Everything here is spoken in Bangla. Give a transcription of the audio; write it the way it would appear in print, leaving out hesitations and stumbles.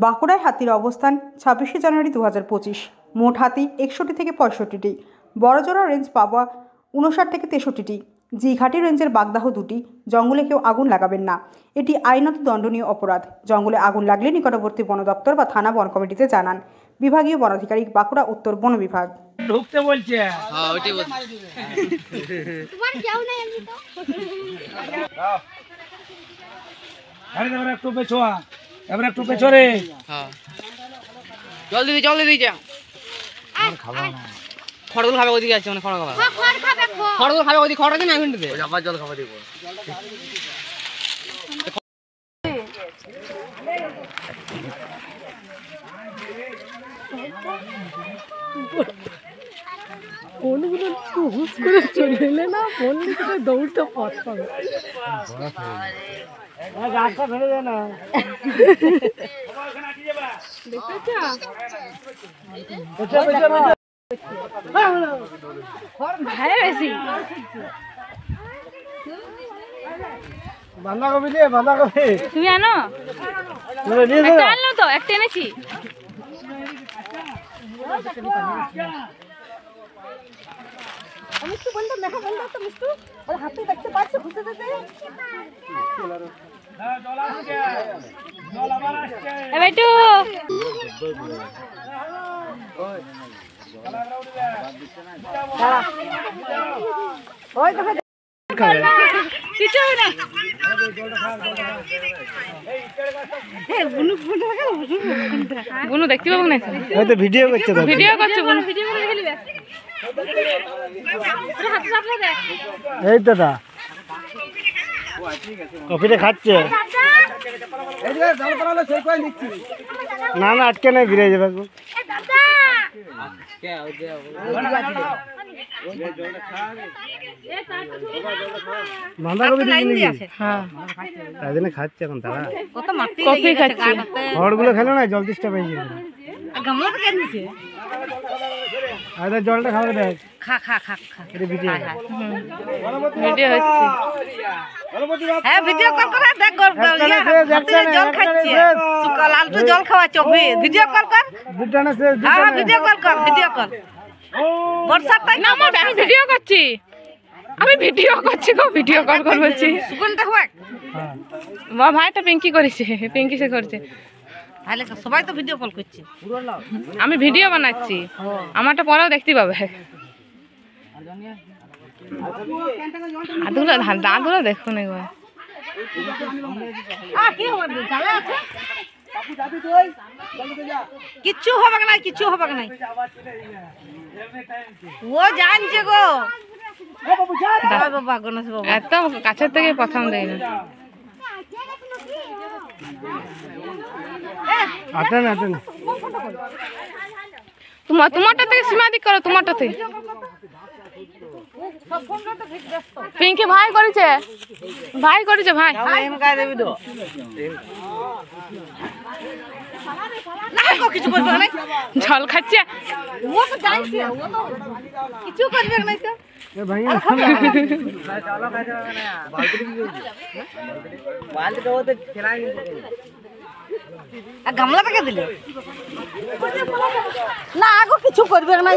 বাঁকুড়ায় হাতির অবস্থান 26শে জানুয়ারি 2025। মোট হাতি 61 থেকে 65টি, বড়জোড়া রেঞ্জ পাওয়া 59 থেকে 63টি। জিঘাটি রেঞ্জের বাগদাহ 2টি। জঙ্গলে কেউ আগুন লাগাবেন না, এটি আইনত দণ্ডনীয় অপরাধ। জঙ্গলে আগুন লাগলে নিকটবর্তী বন দপ্তর বা থানা বন কমিটিতে জানান। বিভাগীয় বন আধিকারিক, বাঁকুড়া উত্তর বন বিভাগ। ঢুকতে বলছে। হ্যাঁ ওইটাই বলছি। তোমার কেউ নাই আমি তো। আরে এবার একটু পেছোয়া, এবার একটু পেছরে। হ্যাঁ জলদি যা। আর খাবো না। খড়গুলো খাবে ওদিকে আছে, মানে খড় খাবে। খড় খাবে খড়। খড়গুলো খাবে ওদিকে, খড় দিন এখন দিতে। আবার জল খাওয়া দিব। কোনগুলো হুস করে চলে এলে না, বললে তো দৌড়তে পারতাম। গাছটা ফেলে দে না। বাঁধাকপি দিয়ে বাঁধাকপি তুমি আনো, আনলো তো একটা এনেছি। মিষ্টু বলতো দেখা বলতো তো মিষ্টু ওর হাতে দেখতে পাচ্ছ ঘুরতে যেতে। এ বেটু ওই দেখো কিছু হবে না। বুনু দেখতে পাবো না, এই তো ভিডিও করছে, তো ভিডিও করছে বুনু, ভিডিও করে ফেলবে। হাতে সামনে দে। এই তো দা কফিটা খাচ্ছে। না না আজকে নাই, ফিরে যাবে। বাঁধাকপি তাই জন্য খাচ্ছে এখন তারা। কফি খাচ্ছে, খড়গুলো খেলো না, জল তেষ্টা পেয়েছে। জলটা খাবে দেখ। খা খা খা খা। এটা ভিডিও ভিডিও হচ্ছে। হ্যাঁ ভিডিও কল করে দেখ, জল খাচ্ছে, সকাল আলটু জল খাওয়াচ্ছে, ভিডিও কল কর। হ্যাঁ ভিডিও কল কর, ভিডিও কল। বর্ষার টাইম না মা, আমি ভিডিও করছি, গো ভিডিও কল কর বলছি। সুগন্ধ হোক মা ভাইটা পিঙ্কি করেছে, পিঙ্কি সে করছে। তাহলে সবাই তো ভিডিও কল করছে। আমি ভিডিও বানাচ্ছি, আমারটা পরেও দেখতে পাবে। দাদুরা দেখুন একবার। কিচ্ছু হবে না, কিচ্ছু হবে না, ও জানছে গো। বাবা গণেশ বাবা এত কাছের থেকে প্রথম দেয় না। তোমারটা থেকে সীমা দিক করো, তোমারটা থেকে। পিঙ্কি ভাই করেছে, ভাই। কিছু করবে না, জল খাচ্ছে। ও তো জানছে, ও তো কিছু করবে না। গামলা থেকে দিল না, আগো কিছু করবে না।